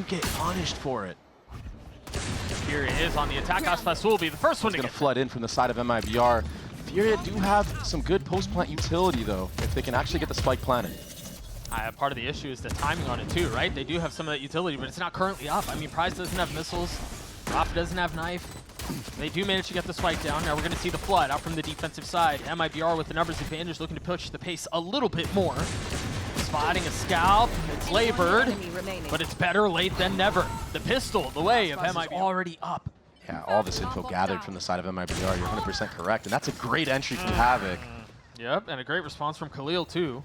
get punished for it. Furia is on the attack. Aspas will be the first one to Going to flood in from the side of MIBR. Furia do have some good post-plant utility, though, if they can actually get the spike planted. Part of the issue is the timing on it, too, right? They do have some of that utility, but it's not currently up. I mean, pryze doesn't have missiles. Raafa doesn't have knife. They do manage to get the spike down. Now we're going to see the flood out from the defensive side. MIBR with the numbers advantage, looking to push the pace a little bit more. Spotting a scalp. It's labored, but it's better late than never. The pistol, the way of MIBR already up. Yeah, all this info gathered from the side of MIBR. You're 100% correct, and that's a great entry from havoc. Yep, and a great response from Khalil, too.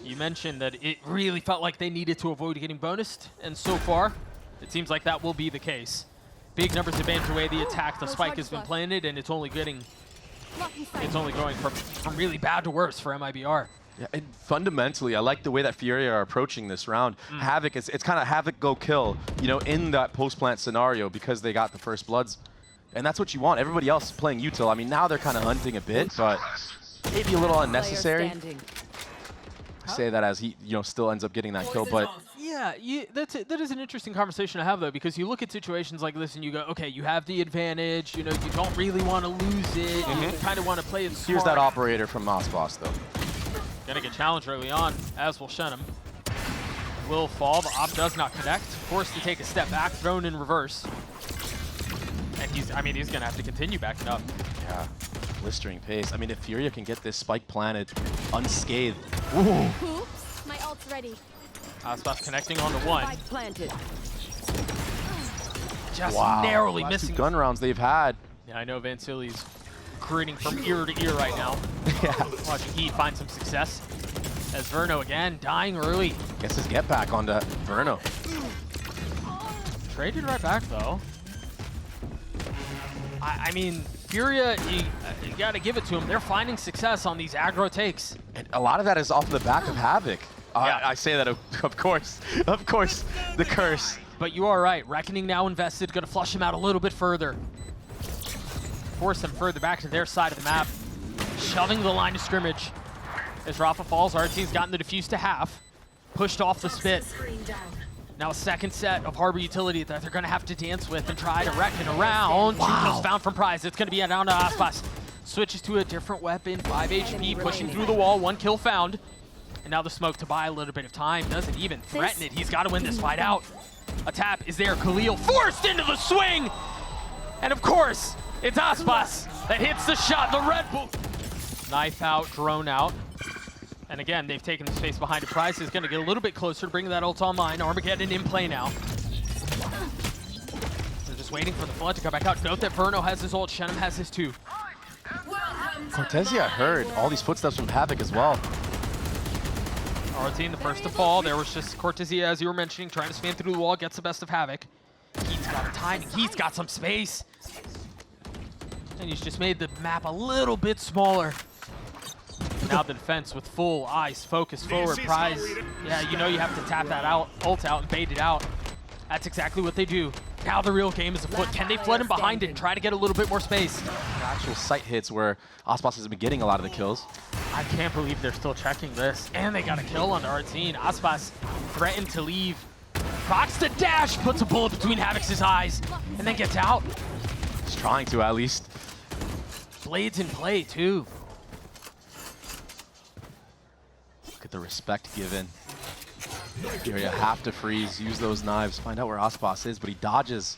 You mentioned that it really felt like they needed to avoid getting bonused, and so far, it seems like that will be the case. Big numbers advantage away the attack. The spike has been planted, and it's only going from really bad to worse for MIBR. Yeah, and fundamentally, I like the way that Furia are approaching this round. Havoc, it's kind of Havoc go kill, you know, in that post-plant scenario because they got the first bloods. And that's what you want. Everybody else is playing util. I mean, now they're kind of hunting a bit, but maybe a little unnecessary. I say that as he, you know, still ends up getting that kill, but... Yeah, that is an interesting conversation to have, though, because you look at situations like this and you go, okay, you have the advantage, you know, you don't really want to lose it, you kind of want to play it smart. Here's that operator from Ascent, though. Gonna get challenged early on, as will xenom. Will fall, the op does not connect. Forced to take a step back, thrown in reverse. And he's gonna have to continue backing up. Yeah, blistering pace. I mean, if Furia can get this spike planted unscathed. Ooh. Oops, my ult's ready. Aspas connecting onto one. Spike planted. Just Wow. narrowly Last missing. two gun rounds they've had. Yeah, I know Vansili's grinning from ear to ear right now. Yeah. Watching Heat find some success. As Verno again, dying early. Guess his get back onto Verno. Traded right back, though. I mean, Furia, you got to give it to them. They're finding success on these aggro takes. And a lot of that is off the back of Havoc. Yeah. I say that, of course, the curse. But you are right. Reckoning now invested, going to flush him out a little bit further. Force them further back to their side of the map. Shoving the line of scrimmage. As Raafa falls, artzin's gotten the defuse to half. Pushed off the spit. Now a second set of harbor utility that they're going to have to dance with and try to reckon around. Wow. 2 kills found from pryze. It's going to be down to Aspas. Switches to a different weapon. 5 HP, pushing through the wall. 1 kill found. And now the smoke to buy a little bit of time. Doesn't even threaten it. He's got to win this fight out. A tap is there. Khalil forced into the swing. And of course, it's Aspas that hits the shot. The Red Bull. Knife out, drone out. And again, they've taken the space behind it. Pryze is going to get a little bit closer to bringing that ult online. Armageddon in play now. They're just waiting for the flood to come back out. Note that Verno has his ult, xenom has his too. Cortezia heard all these footsteps from Havoc as well. Artzin, the first to fall. There was just cortezia, as you were mentioning, trying to span through the wall, gets the best of havoc. He's got a timing. He's got some space. And he's just made the map a little bit smaller. Now the defense with full eyes, focus forward, pryze. Yeah, you know you have to tap that ult out and bait it out. That's exactly what they do. Now the real game is afoot. Can they flood him behind it and try to get a little bit more space? The actual sight hits where Aspas has been getting a lot of the kills. I can't believe they're still checking this. And they got a kill on artzin. Aspas threatened to leave. Procs the dash, puts a bullet between Havoc's eyes, and then gets out. He's trying to, at least. Blades in play, too. Look at the respect given. Furia have to freeze, use those knives, find out where Aspas is, but he dodges.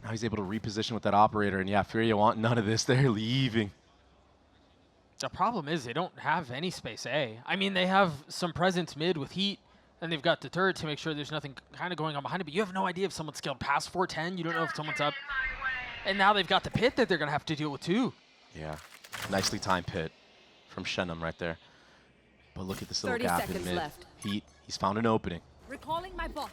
Now he's able to reposition with that operator, and yeah, Furia want none of this. They're leaving. The problem is they don't have any space A. I mean, they have some presence mid with Heat, and they've got the turret to make sure there's nothing kind of going on behind it, but you have no idea if someone's scaled past 410. You don't know if someone's up. And now they've got the pit that they're going to have to deal with, too. Yeah, nicely timed pit from xenom right there. But look at this little gap in mid. Left. Heat, he's found an opening. Recalling my bot.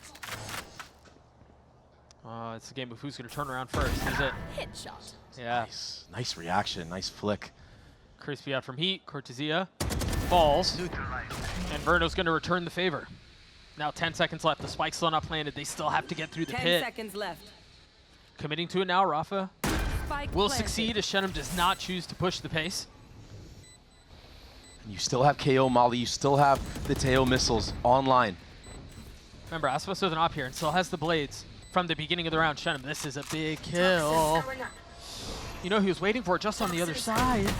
It's a game of who's going to turn around first, is it? Headshot. Yeah. Nice reaction, nice flick. Crispy out from Heat, cortezia falls, and Verno's going to return the favor. Now 10 seconds left, the spike's still not planted, they still have to get through the 10 pit. seconds left. Committing to it now, Raafa Spike will planted. succeed as xenom does not choose to push the pace. And you still have KO Molly, you still have the Teo missiles online. Remember, aspas with an op here and still has the blades from the beginning of the round. xenom, this is a big kill. You know, he was waiting for it just on the other side.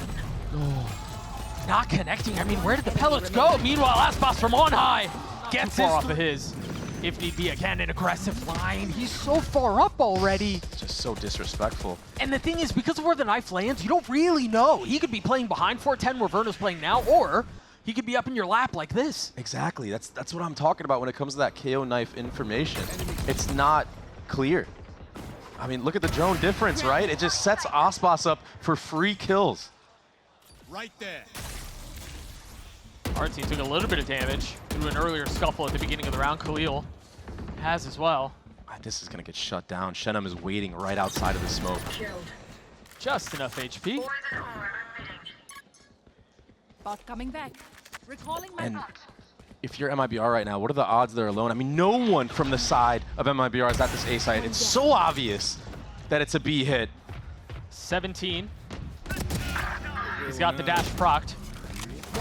Oh. Not connecting. I mean, where did the pellets go? Meanwhile, aspas from on high gets far off of his. If need be, again, an aggressive line. He's so far up already. Just so disrespectful. And the thing is, because of where the knife lands, you don't really know. He could be playing behind 410 where Verno's playing now, or he could be up in your lap like this. Exactly. That's what I'm talking about when it comes to that KO knife information. It's not clear. I mean, look at the drone difference, right? It just sets aspas up for free kills. Right there. artzin took a little bit of damage through an earlier scuffle at the beginning of the round. Khalil has as well. This is going to get shut down. xenom is waiting right outside of the smoke. Just enough HP. Bot coming back. Recalling my And bot. if you're MIBR right now, what are the odds they're alone? I mean, no one from the side of MIBR is at this A site. It's so obvious that it's a B hit. 17. He's got the dash procced.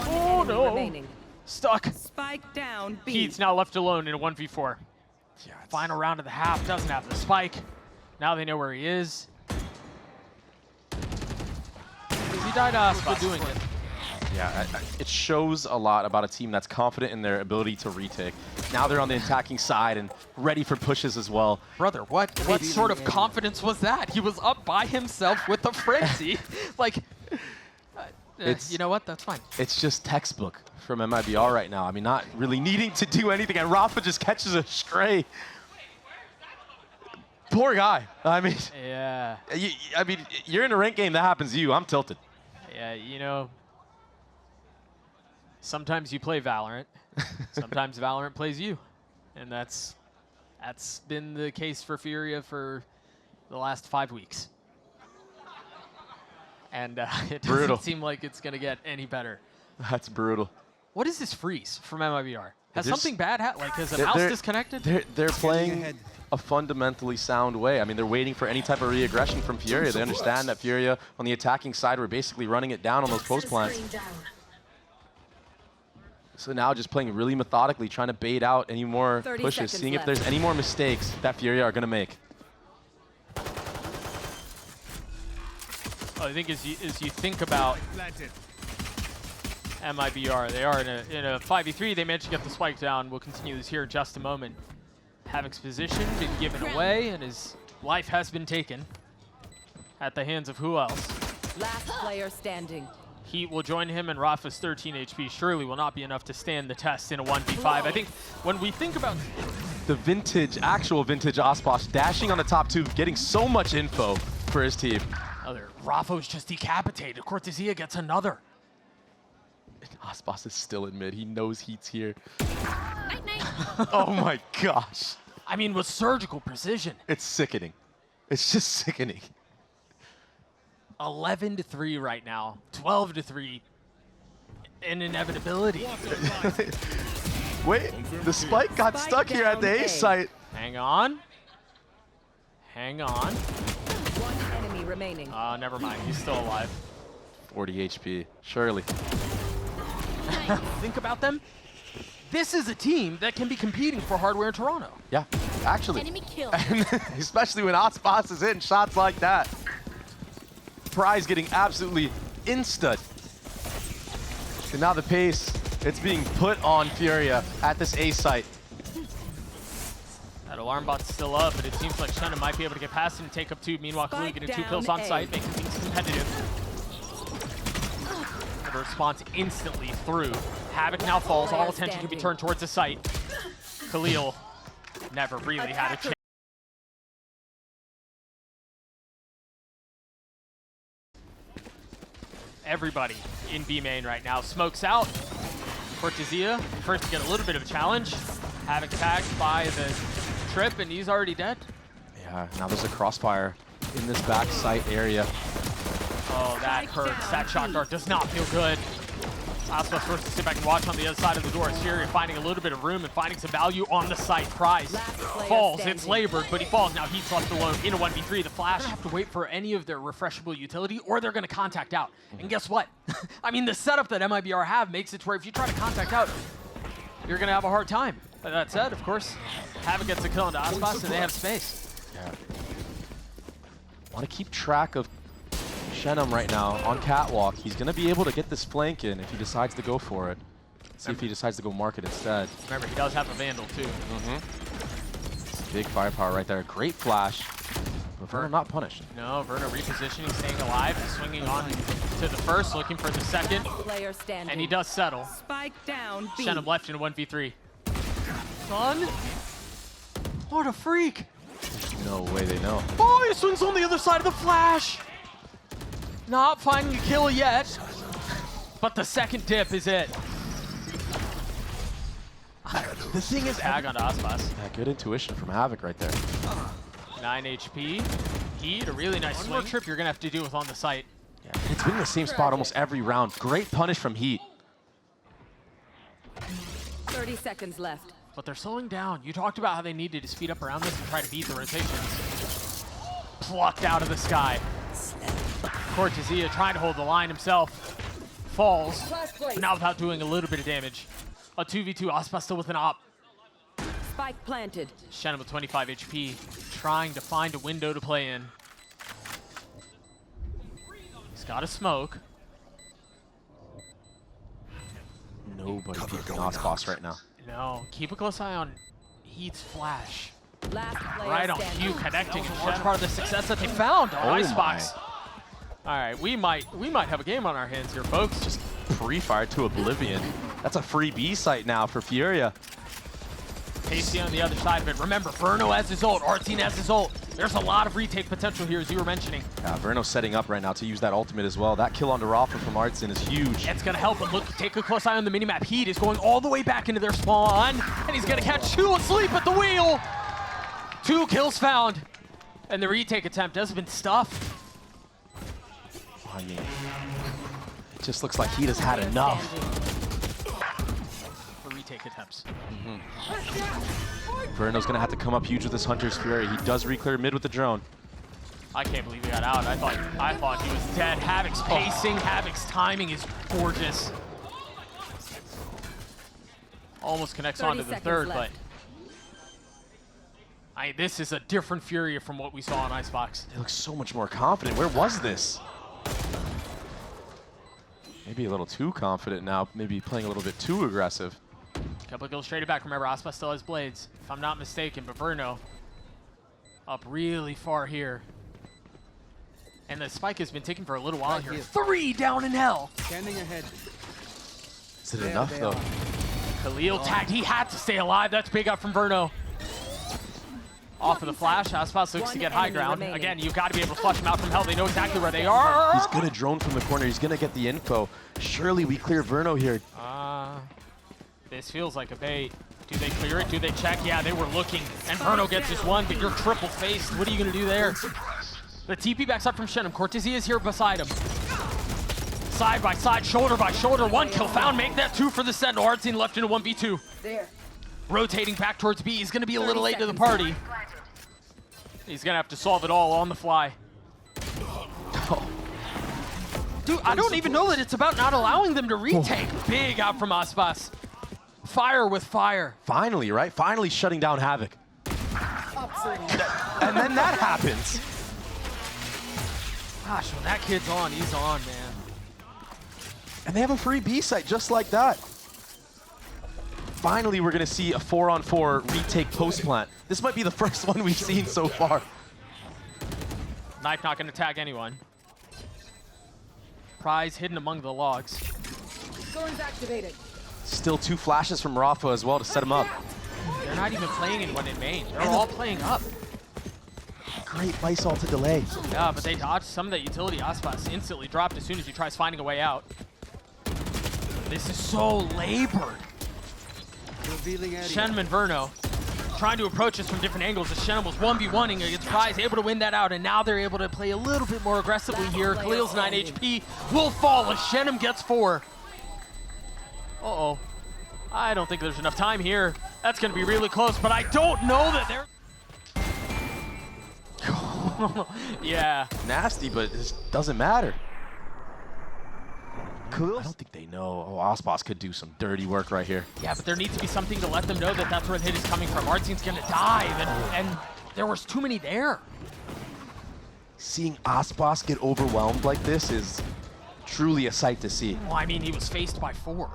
Oh no! Remaining. Stuck. Spike down. B. He's now left alone in a 1v4. Yeah, Final round of the half, doesn't have the spike. Now they know where he is. He died for doing it. Yeah, it shows a lot about a team that's confident in their ability to retake. Now they're on the attacking side and ready for pushes as well. Brother, what sort of confidence was that? He was up by himself with a frenzy. Like, you know what? That's fine. It's just textbook from MIBR right now. I mean, not really needing to do anything, and raafa just catches a stray. Poor guy. I mean, Yeah. you're in a ranked game, that happens to you. I'm tilted. Yeah, you know, sometimes you play Valorant, sometimes Valorant plays you. And that's been the case for Furia for the last 5 weeks. And it doesn't Brutal. seem like it's going to get any better. That's brutal. What is this freeze from MIBR? Has There's- something bad happened? Like, has a They're- mouse they're- disconnected? They're playing a fundamentally sound way. I mean, they're waiting for any type of re-aggression from Furia. They understand that Furia, on the attacking side, we're basically running it down on those post plants. So now just playing really methodically, trying to bait out any more 30 pushes, seconds seeing if left. there's any more mistakes that Furia are going to make. I think as you think about Planted. MIBR, they are in a 5v3. They managed to get the spike down. We'll continue this here in just a moment. Havoc's position been given away, and his life has been taken at the hands of who else? Last player standing. Heat will join him, and raafa's 13 HP surely will not be enough to stand the test in a 1v5. I think when we think about The vintage, actual vintage aspas dashing on the top two, getting so much info for his team. raafa's just decapitated. Cortezia gets another. aspas is still in mid. He knows Heat's here. Night, night. Oh my gosh. I mean, with surgical precision. It's sickening. It's just sickening. 11-3 right now. 12-3. An inevitability. Wait, the spike got Spike stuck here at the down A A. site. Hang on. Hang on. One enemy remaining. Never mind. He's still alive. 40 HP, surely. Think about them. This is a team that can be competing for hardware in Toronto. Yeah, actually. Enemy kill. Especially when aspas is hitting shots like that. Pryze getting absolutely instud. And now the pace, it's being put on Furia at this A site. That alarm bot's still up, but it seems like xenom might be able to get past it and take up two. Meanwhile, Khalil Spike getting 2 down kills on A. site, making things competitive. The response instantly through. Havoc now falls. All attention can be turned towards the site. Khalil never really had a chance. Everybody in B main right now. Smokes out. cortezia first to get a little bit of a challenge. Havoc tagged by the trip, and he's already dead. Yeah, now there's a crossfire in this back site area. Oh, that hurts. That shock dart does not feel good. aspas forced to sit back and watch on the other side of the door. As Furia finding a little bit of room and finding some value on the site. Pryze falls. It's labored, but he falls. Now Heat's left alone in a 1v3. The Flash have to wait for any of their refreshable utility, or they're going to contact out. And guess what? I mean, the setup that MIBR have makes it to where if you try to contact out, you're going to have a hard time. That said, of course, Havoc gets a kill into Aspas, and they have space. Yeah. Want to keep track of xenom right now on catwalk. He's going to be able to get this flank in if he decides to go for it. See if he decides to go market instead. Remember, he does have a Vandal, too. Big firepower right there. Great flash. But Verno not punished. No, Verno repositioning, staying alive, swinging on to the first, looking for the second. Player standing. And he does settle. Spike down. B. xenom left in 1v3. Son? What a freak! No way they know. Oh, he swings on the other side of the flash! Not finding a kill yet, but the second dip is it. The thing is, ag onto Aspas. Yeah, good intuition from Havoc right there. 9 HP. Heat, a really nice swing. One more trip you're gonna have to deal with on the site. Yeah, it's been in the same spot almost every round. Great punish from Heat. 30 seconds left. But they're slowing down. You talked about how they needed to speed up around this and try to beat the rotations. Plucked out of the sky. Cortezia trying to hold the line himself. Falls, but now without doing a little bit of damage. A 2v2, Aspas still with an op. Spike planted. xenom with 25 HP, trying to find a window to play in. He's got a smoke. Nobody beating Aspas right now. No, keep a close eye on Heat's flash. Last player Right on standing. cue, connecting. Large part of the success that they found on Icebox. All right, we might have a game on our hands here, folks. Just pre-fired to oblivion. That's a free B site now for Furia. Pexa on the other side of it. Remember, Verno has his ult, artzin has his ult. There's a lot of retake potential here, as you were mentioning. Yeah, Verno's setting up right now to use that ultimate as well. That kill on raafa from artzin is huge. It's gonna help him. Look, take a close eye on the minimap. Heat is going all the way back into their spawn, and he's gonna catch two asleep at the wheel. 2 kills found, and the retake attempt has been stuffed. I mean, it just looks like Heat has had enough. For retake attempts. Verno's gonna have to come up huge with this Hunter's Fury. He does re-clear mid with the drone. I can't believe he got out. I thought he was dead. Havoc's pacing, Havoc's timing is gorgeous. Almost connects onto the third, left. but this is a different Furia from what we saw on Icebox. They look so much more confident. Where was this? Maybe a little too confident now. Maybe playing a little bit too aggressive. Couple of kills straight back. Remember, Aspas still has blades, if I'm not mistaken, but Verno up really far here. And the spike has been taken for a little while here. 3 down in hell. Standing ahead. Is it enough though? Khalil tagged. He had to stay alive. That's big up from Verno. Off of the flash, Aspas looks to get high ground. Again, you've got to be able to flush them out from hell. They know exactly where they are. He's gonna drone from the corner. He's gonna get the info. Surely we clear Verno here. This feels like a bait. Do they clear it? Do they check? Yeah, they were looking. And Verno gets his one, but you're triple faced. What are you gonna do there? The TP backs up from xenom. cortezia is here beside him. Side by side, shoulder by shoulder. 1 kill found. Make that 2 for the Sentinel. artzin left in a 1v2. There. Rotating back towards B. He's gonna be a little late to the party. He's gonna have to solve it all on the fly. Dude, I don't even know that it's about not allowing them to retake. Big out from Aspas. Fire with fire. Finally, right? Finally shutting down Havoc. And then that happens. Gosh, when that kid's on, he's on, man. And they have a free B site just like that. Finally, we're gonna see a 4-on-4 retake post plant. This might be the first one we've seen so far. Knife not gonna tag anyone. Pryze hidden among the logs. Stone's activated. Still 2 flashes from raafa as well to set him up. They're not even playing in one in main. They're all playing up. Great Lysol to delay. Yeah, but they dodged some of that utility. Aspas instantly dropped as soon as he tries finding a way out. This is so labored. Revealing area. xenom and Verno trying to approach us from different angles. As xenom was 1v1ing against Pryze, able to win that out, and now they're able to play a little bit more aggressively here. Khalil's 9 HP will fall as xenom gets 4. Uh-oh. I don't think there's enough time here. That's going to be really close, but I don't know that they're... Yeah. Nasty, but it doesn't matter. Khalil, I don't think they know. Oh, aspas could do some dirty work right here. Yeah, but there needs to be something to let them know that that's where the hit is coming from. Artzin's gonna dive, and there was too many there. Seeing aspas get overwhelmed like this is truly a sight to see. Well, I mean, he was faced by 4.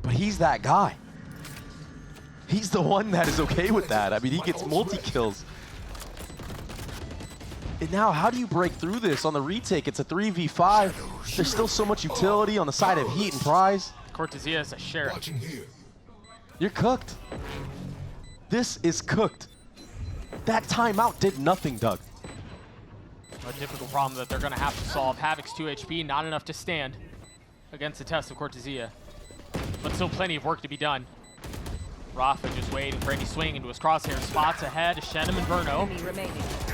But he's that guy. He's the one that is okay with that. I mean, he gets multi-kills. And now, how do you break through this on the retake? It's a 3v5. There's still so much utility on the side of Heat and Pryze. Cortezia is a share. You're cooked. This is cooked. That timeout did nothing, Doug. A difficult problem that they're going to have to solve. Havoc's 2 HP, not enough to stand against the test of Cortezia. But still plenty of work to be done. Raafa just waiting for any swing into his crosshair. Spots ahead, xenom and Verno.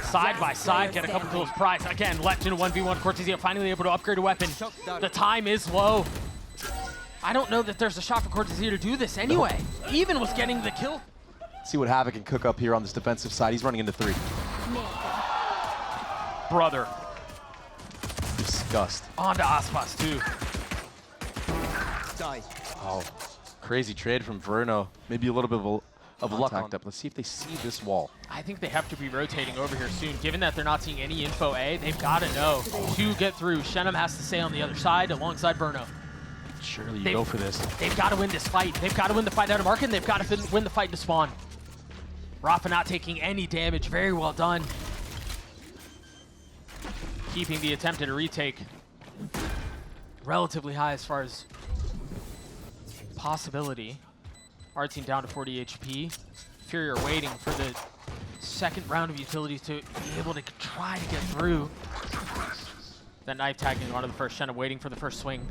Side by side, get a couple kills. Pryze, again, left in a 1v1. Cortezia finally able to upgrade a weapon. The time is low. I don't know that there's a shot for Cortezia to do this anyway, even with getting the kill. See what havoc can cook up here on this defensive side. He's running into 3. Brother. Disgust. On to aspas, too. Die. Oh, crazy trade from Verno. Maybe a little bit of luck on up. Let's see if they see this wall. I think they have to be rotating over here soon. Given that they're not seeing any info A, they've got to know to get through. Xenom has to stay on the other side alongside Verno. Surely you go for this. They've got to win this fight. They've got to win the fight out of market, and they've got to win the fight to spawn. Raafa not taking any damage. Very well done. Keeping the attempt at a retake relatively high as far as possibility. Artzin down to 40 HP. Furia waiting for the second round of utilities to be able to try to get through. That knife tagging onto the first xenom, waiting for the first swing.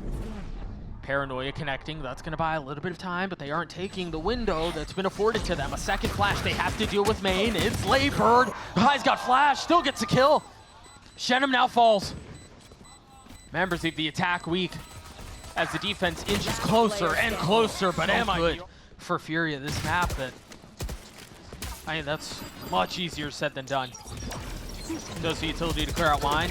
Paranoia connecting. That's going to buy a little bit of time, but they aren't taking the window that's been afforded to them. A second flash they have to deal with main. It's labored. High's got flash, still gets a kill. xenom now falls. Members of the attack weak as the defense inches closer and closer, but am I good for Furia this map? That I mean, that's much easier said than done. Does the utility to clear out line.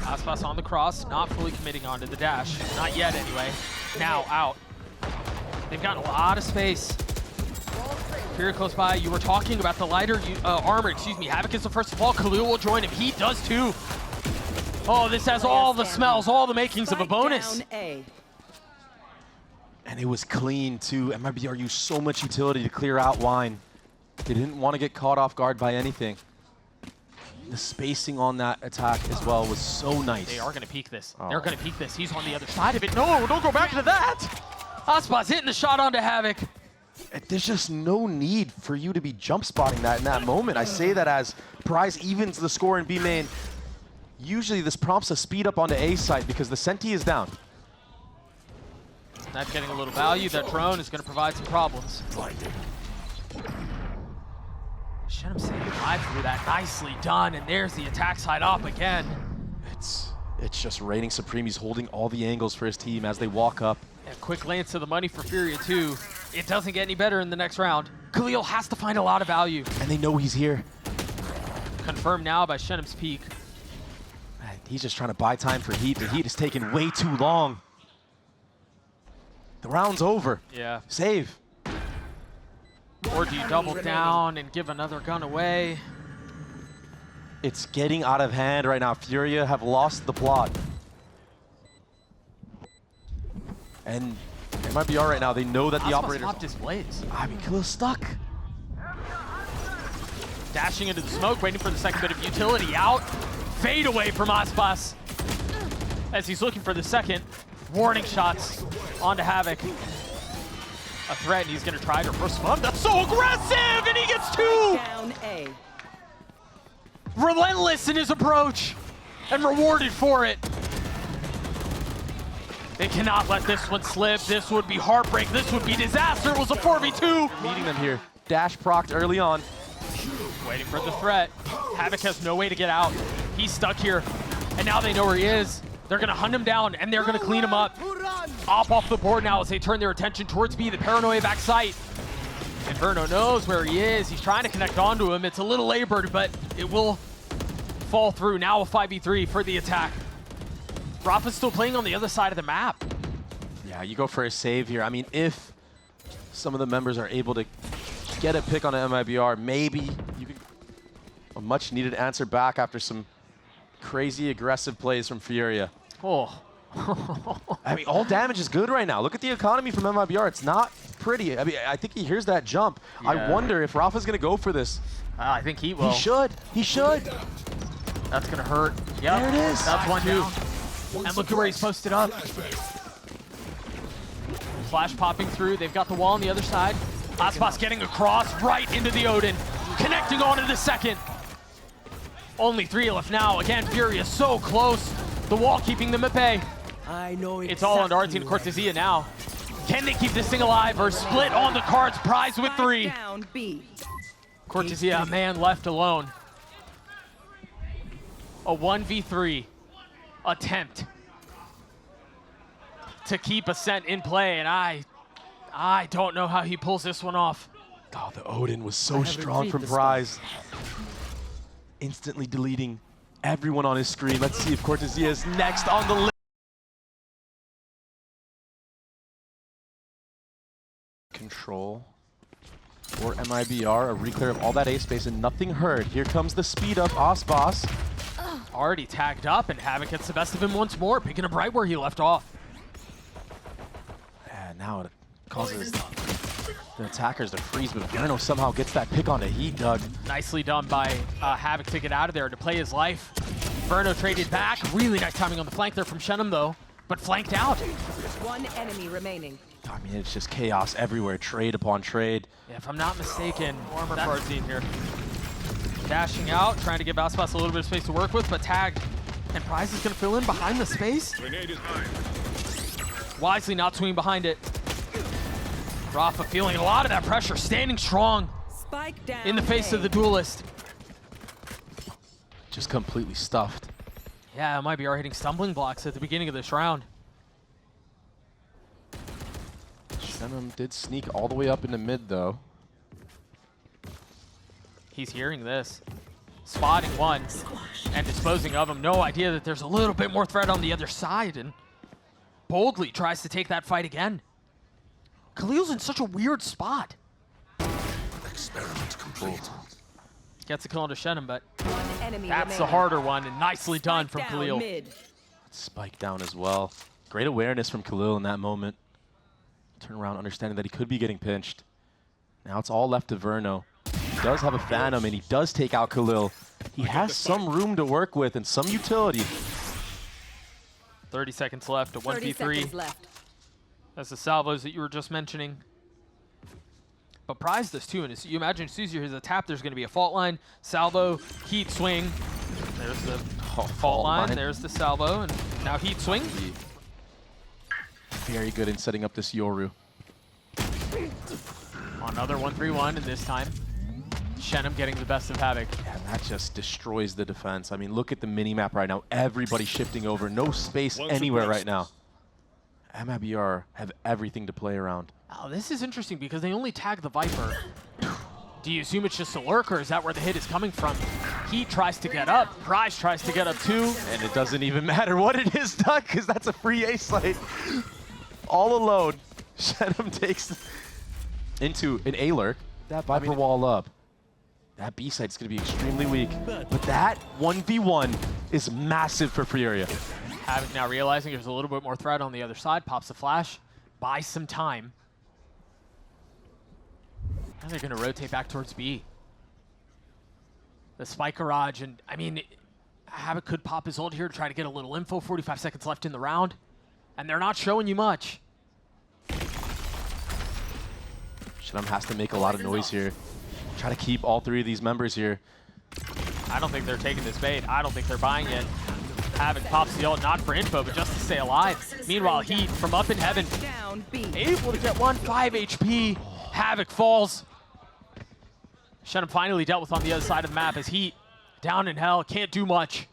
Aspas on the cross, not fully committing onto the dash. Not yet, anyway. Now, out. They've got a lot of space. Furia close by. You were talking about the lighter armor, excuse me. Havoc is the first to fall. Khalil will join him. He does too. Oh, this has all the smells, all the makings of a bonus. And it was clean too. MIBR used so much utility to clear out wine. They didn't want to get caught off guard by anything. The spacing on that attack as well was so nice. They are going to peek this. Oh. They're going to peek this. He's on the other side of it. No, don't go back to that. Aspas hitting the shot onto Havoc. There's just no need for you to be jump spotting that in that moment. I say that as Pryze evens the score in B main. Usually this prompts a speed up onto A site because the Senti is down. Not getting a little value. That drone is going to provide some problems. xenom staying alive through that. Nicely done. And there's the attack side up again. It's just reigning supreme. He's holding all the angles for his team as they walk up. A quick lance to the money for Furia too. It doesn't get any better in the next round. Khalil has to find a lot of value. And they know he's here. Confirmed now by xenom's peak. He's just trying to buy time for Heat. The Heat is taking way too long. The round's over. Yeah. Save. Or do you double down and give another gun away? It's getting out of hand right now. Furia have lost the plot. And it might be all right now. They know that the operator popped his blades. I mean, Khalil's stuck. Dashing into the smoke, waiting for the second bit of utility out. Fade away from Aspas as he's looking for the second. Warning shots onto Havoc. A threat, and he's going to try to respond. That's so aggressive, and he gets 2! Down A. Relentless in his approach, and rewarded for it. They cannot let this one slip. This would be heartbreak. This would be disaster. It was a 4v2. Meeting them here. Dash procced early on. Waiting for the threat. Havoc has no way to get out. He's stuck here, and now they know where he is. They're going to hunt him down, and they're going to clean him up. Off the board now as they turn their attention towards B, the Paranoia back sight. And Verno knows where he is. He's trying to connect onto him. It's a little labored, but it will fall through. Now a 5v3 for the attack. Raafa's still playing on the other side of the map. Yeah, you go for a save here. I mean, if some of the members are able to get a pick on an MIBR, maybe you can a much needed answer back after some crazy aggressive plays from Furia. Oh. I mean, all damage is good right now. Look at the economy from MIBR. It's not pretty. I mean, I think he hears that jump. Yeah. I wonder if Raafa's going to go for this. I think he will. He should. He should. That's going to hurt. Yep. There it is. That's one down. And look at where he's posted up. Flash popping through. They've got the wall on the other side. Aspas getting across right into the Odin. Connecting onto the second. Only 3 left now. Again, Furia so close. The wall keeping them at bay. I know It's all on artzin and cortezia now. Can they keep this thing alive or split on the cards? Pryze with 3. Down B. Cortezia, a man left alone. A 1v3 attempt to keep Ascent in play, and I don't know how he pulls this one off. Oh, the Odin was so strong from Pryze. Instantly deleting everyone on his screen. Let's see if cortezia is next on the list. Control for MIBR, a reclear of all that A space and nothing heard. Here comes the speed up, Aspas. Already tagged up, and Havoc gets the best of him once more, picking up right where he left off. And now it causes the attackers to freeze, but Verno somehow gets that pick on the heat, Doug. Nicely done by Havoc to get out of there to play his life. Verno traded back. Really nice timing on the flank there from xenom, though, but flanked out. 1 enemy remaining. I mean, it's just chaos everywhere, trade upon trade. Yeah, if I'm not mistaken, warmer for artzin here. Dashing out, trying to give Aspas a little bit of space to work with, but tagged. And Pryze is going to fill in behind the space. Wisely not swinging behind it. Raafa feeling a lot of that pressure, standing strong Spike down in the face of the duelist. Just completely stuffed. Yeah, MIBR hitting stumbling blocks at the beginning of this round. xenom did sneak all the way up into mid, though. He's hearing this. Spotting one and disposing of him. No idea that there's a little bit more threat on the other side, and boldly tries to take that fight again. Khalil's in such a weird spot. Experiment complete. Gets a kill onto xenom, but 1 enemy that's the remaining. harder one, and nicely done from Down Khalil. mid. Spike down as well. Great awareness from Khalil in that moment. Turn around, understanding that he could be getting pinched. Now it's all left to Verno. He does have a Phantom, and he does take out Khalil. He has some room to work with and some utility. 30 seconds left, a 30 seconds 1v3. left. That's the salvos that you were just mentioning. But Pryze does too, and as you imagine, as soon as you hear the tap, there's going to be a fault line, salvo, heat swing. There's the fault line, there's the salvo, and now heat swing. Very good in setting up this Yoru. Another 1-3-1, and this time, xenom getting the best of Havoc. And that just destroys the defense. I mean, look at the mini-map right now. Everybody shifting over. No space anywhere right now. MIBR have everything to play around. Oh, this is interesting because they only tag the Viper. Do you assume it's just a lurk, or is that where the hit is coming from? He tries to get up. Pryze tries to get up too. And it doesn't even matter what it is, Doug, because that's a free A site. All alone. xenom takes into an A lurk. That Viper wall up. That B site's going to be extremely weak. But that 1v1 is massive for Furia. Havoc now realizing there's a little bit more threat on the other side. Pops a flash. Buys some time. Now they're going to rotate back towards B. The spike garage, and I mean, Havoc could pop his ult here to try to get a little info. 45 seconds left in the round. And they're not showing you much. xenom has to make a lot of noise here. Try to keep all 3 of these members here. I don't think they're taking this bait. I don't think they're buying it. Havoc pops the ult, not for info, but just to stay alive. Meanwhile, Heat from up in heaven, Down B. able to get 5 HP. Havoc falls. xenom finally dealt with on the other side of the map as Heat down in hell, can't do much.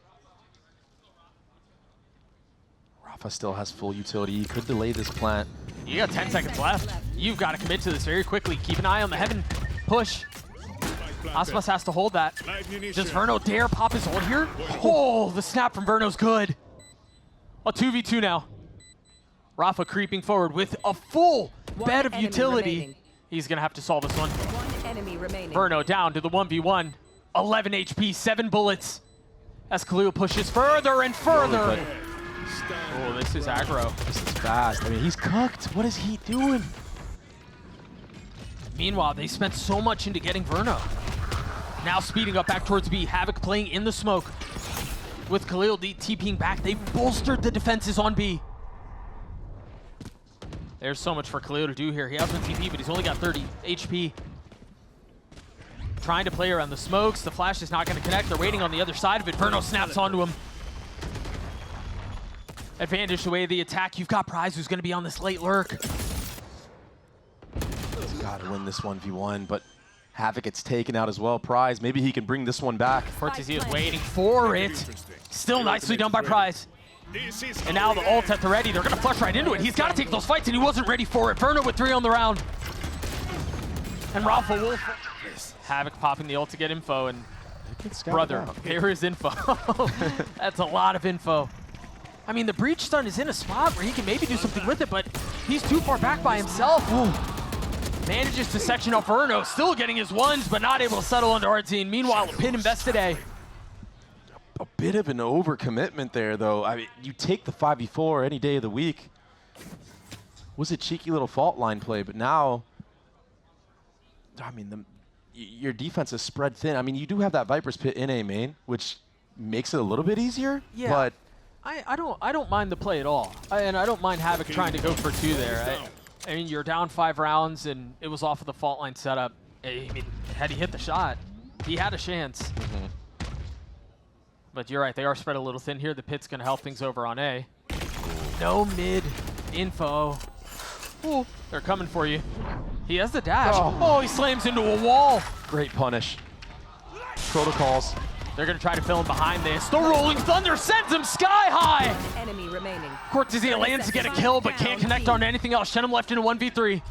Raafa still has full utility. He could delay this plant. You got 10 seconds left. You've got to commit to this very quickly. Keep an eye on the heaven push. Aspas has to hold that. Does Verno dare pop his ult here? Oh, the snap from Verno's good. A 2v2 now. Raafa creeping forward with a full One bed of enemy utility. remaining. He's going to have to solve this one. One enemy remaining. Verno down to the 1v1. 11 HP, 7 bullets. As Khalil pushes further and further. Oh, this is aggro. This is fast. I mean, he's cooked. What is he doing? Meanwhile, they spent so much into getting Verno. Now speeding up back towards B. Havoc playing in the smoke. With Khalil TPing back, they bolstered the defenses on B. There's so much for Khalil to do here. He has one TP, but he's only got 30 HP. Trying to play around the smokes. The flash is not going to connect. They're waiting on the other side of it. Verno snaps onto him. Advantage away the attack. You've got Pryze, who's going to be on this late lurk. He's got to win this 1v1, but Havoc gets taken out as well. Pryze, maybe he can bring this one back. cortezia is waiting for it. Still nicely done by Pryze. And now the ult at the ready. They're going to flush right into it. He's got to take those fights, and he wasn't ready for it. Verno with 3 on the round. And Raafa will... Havoc popping the ult to get info, and brother, there is info. That's a lot of info. I mean, the breach stun is in a spot where he can maybe do something with it, but he's too far back by himself. Ooh. Manages to section out Verno, still getting his ones, but not able to settle onto artzin. Meanwhile, a pin invest today. A bit of an overcommitment there, though. I mean, you take the 5v4 any day of the week. Was a cheeky little fault line play, but now, I mean, your defense is spread thin. I mean, you do have that Viper's Pit in A main, which makes it a little bit easier, Yeah. but I don't mind the play at all. And I don't mind Havoc trying to go for 2 there. I mean, you're down 5 rounds, and it was off of the fault line setup. I mean, had he hit the shot, he had a chance. But you're right, they are spread a little thin here. The pit's going to help things over on A. No mid info. Ooh, they're coming for you. He has the dash. Oh, he slams into a wall. great punish. Protocols. They're going to try to fill him behind this. The Rolling Thunder sends him sky high. One enemy remaining. cortezia lands to get a kill, but can't connect on anything else. Xenom left in a 1v3.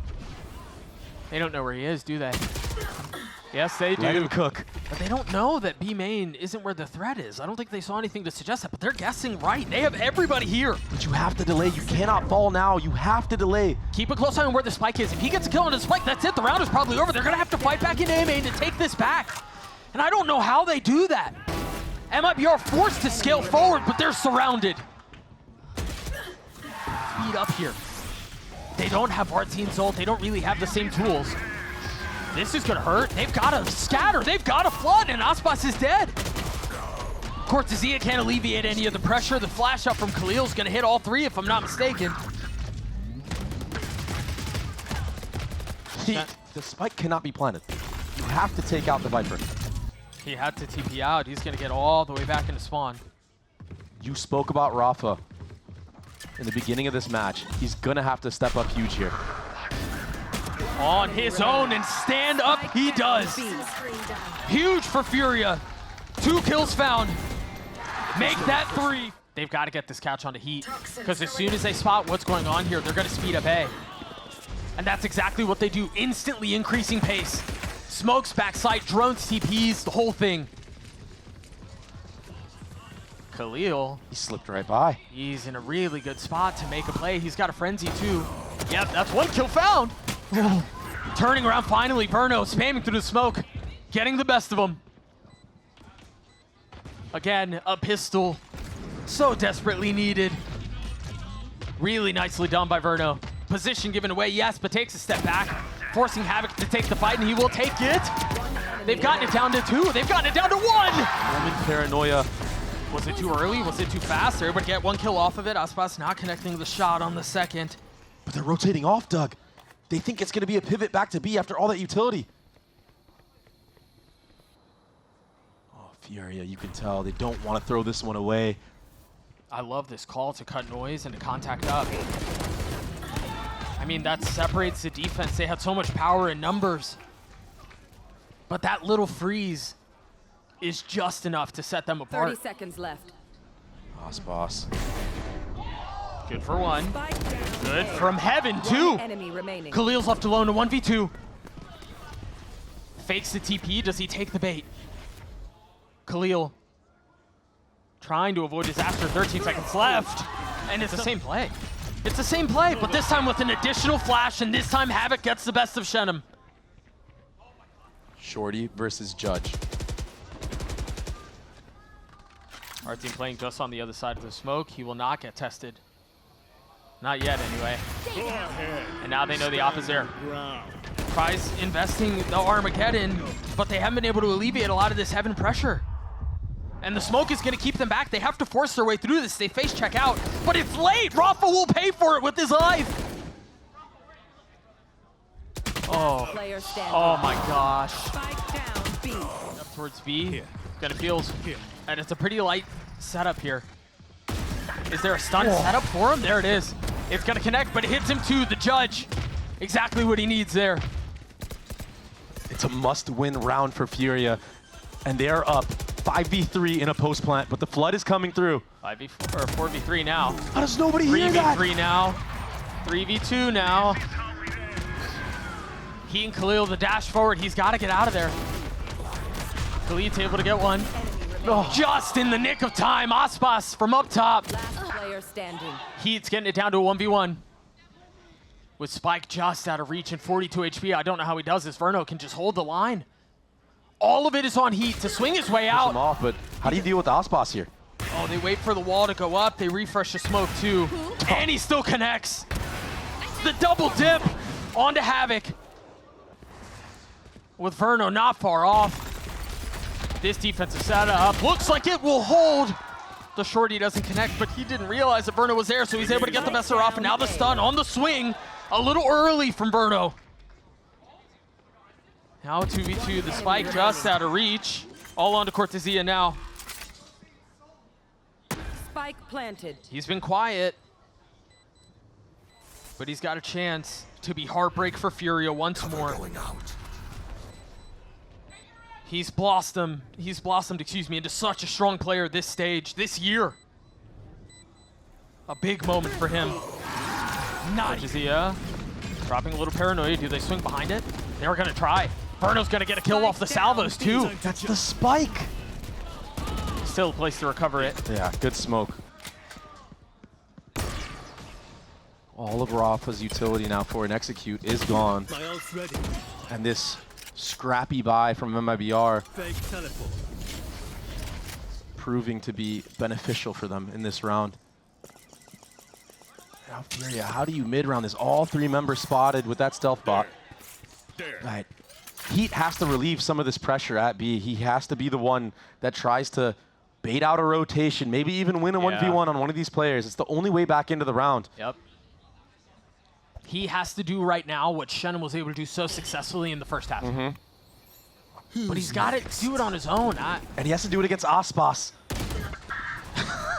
They don't know where he is, do they? Yes, they do. Let him cook. But they don't know that B main isn't where the threat is. I don't think they saw anything to suggest that, but they're guessing right. They have everybody here. But you have to delay. You cannot fall now. You have to delay. Keep a close eye on where the spike is. If he gets a kill on the spike, that's it. The round is probably over. They're going to have to fight back into A main to take this back. And I don't know how they do that. MIBR are forced to scale forward, but they're surrounded. Speed up here. They don't have artzin's ult. They don't really have the same tools. This is going to hurt. They've got to scatter. They've got to flood, and Aspas is dead. cortezia can't alleviate any of the pressure. The flash up from Khalil is going to hit all 3, if I'm not mistaken. The spike cannot be planted. You have to take out the Viper. He had to TP out. He's going to get all the way back into spawn. You spoke about Raafa in the beginning of this match. He's going to have to step up huge here. On his own, and stand up he does. Huge for Furia. 2 kills found. Make that 3. They've got to get this catch onto Heat, because as soon as they spot what's going on here, they're going to speed up A. And that's exactly what they do, instantly increasing pace. Smokes, backside, drones, TPs, the whole thing. Khalil, He slipped right by. he's in a really good spot to make a play. He's got a frenzy too. Yep, that's 1 kill found. Turning around finally, Verno spamming through the smoke, getting the best of him. Again, a pistol, so desperately needed. Really nicely done by Verno. Position given away, yes, but takes a step back, forcing Havoc to take the fight, and he will take it. They've gotten it down to 2. They've gotten it down to 1. Woman paranoia. Was it too early? Was it too fast? They're able to get 1 kill off of it. Aspas not connecting the shot on the second. But they're rotating off, Doug. They think it's going to be a pivot back to B after all that utility. Oh, Furia, you can tell they don't want to throw this one away. I love this call to cut noise and to contact up. I mean, that separates the defense. They had so much power in numbers. But that little freeze is just enough to set them apart. 30 seconds left. Aspas. Good for 1. Spike down. Good from heaven, One 2. enemy remaining. Khalil's left alone in 1v2. Fakes the TP. Does he take the bait? Khalil trying to avoid disaster. 13 seconds left. And it's the same play. It's the same play, but this time with an additional flash, and this time Havoc gets the best of xenom. Shorty versus Judge. Artzin playing just on the other side of the smoke. He will not get tested. Not yet, anyway. And now they know the op is there. Pryze investing the Armageddon, but they haven't been able to alleviate a lot of this heaven pressure. And the smoke is going to keep them back. They have to force their way through this. They face check out, but it's late. Raafa will pay for it with his life. Oh, Player standing. oh my gosh. Spike down B. Up towards B. Gonna feels. And it's a pretty light setup here. Is there a stun setup for him? There it is. It's gonna connect, but it hits him too, the Judge. Exactly what he needs there. It's a must-win round for Furia, and they're up 5v3 in a post plant, but the flood is coming through. 5v4 or 4v3 now. How does nobody hear that? 3v3 now. 3v2 now. He and Khalil, the dash forward, he's got to get out of there. Khalil's able to get one. Oh, just in the nick of time, Aspas from up top. Last player standing. Heat's getting it down to a 1v1. With Spike just out of reach and 42 HP, I don't know how he does this. Verno can just hold the line. All of it is on Heat to swing his way Push out. him off, but how do you deal with Aspas here? Oh, they wait for the wall to go up. They refresh the smoke too. And he still connects. The double dip onto Havoc. With Verno not far off. This defensive setup looks like it will hold. The shorty doesn't connect, but he didn't realize that Verno was there, so he's able to get the best of Raafa. Now the stun on the swing. A little early from Verno. Now 2v2, the spike just out of reach. All onto cortezia now. Spike planted. He's been quiet, but he's got a chance to be heartbreak for Furia once more. He's blossomed, excuse me, into such a strong player this stage, this year. A big moment for him. Cortezia, dropping a little paranoia. Do they swing behind it? They were gonna try. Verno's gonna get a kill off the salvos too. That's the spike. Still a place to recover it. Yeah, good smoke. All of Raafa's utility now for an execute is gone. My ult's ready. And this scrappy buy from MIBR Fake teleport. proving to be beneficial for them in this round. Now Furia, how do you mid-round this? All three members spotted with that stealth bot. Right. Heat has to relieve some of this pressure at B. He has to be the one that tries to bait out a rotation, maybe even win a 1v1 on one of these players. It's the only way back into the round. Yep. He has to do right now what xenom was able to do so successfully in the first half. But he's got to do it on his own. And he has to do it against Aspas.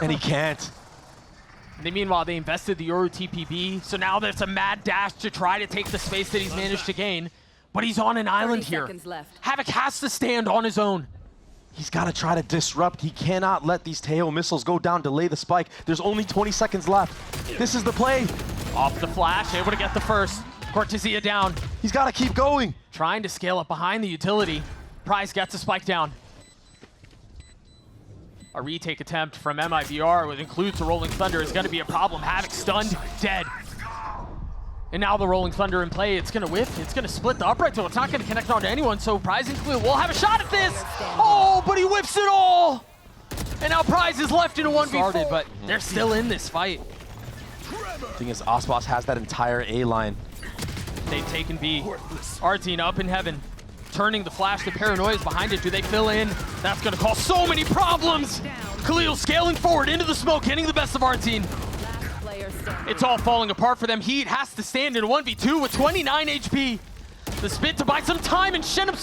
And he can't. Meanwhile, they invested the Yoru TPB, so now there's a mad dash to try to take the space that he's managed to gain. But he's on an island here. Left. Havoc has to stand on his own. He's got to try to disrupt. He cannot let these Teo missiles go down, delay the spike. There's only 20 seconds left. This is the play. Off the flash, able to get the first. Cortezia down. He's got to keep going. Trying to scale up behind the utility. Pryze gets a spike down. A retake attempt from MIBR, which includes the Rolling Thunder, is going to be a problem. Havoc stunned, dead. And now the Rolling Thunder in play. It's going to whiff. It's going to split the upright, so it's not going to connect onto anyone. So Pryze and Khalil will have a shot at this. Oh, but he whiffs it all. And now Pryze is left in a 1v4. But they're still in this fight. Thing is, Aspas has that entire A line. They've taken B. artzin up in heaven. Turning the flash, the paranoia's behind it. Do they fill in? That's going to cause so many problems. Khalil scaling forward into the smoke, getting the best of artzin. It's all falling apart for them. Heat has to stand in a 1v2 with 29 HP. The spit to buy some time, and xenom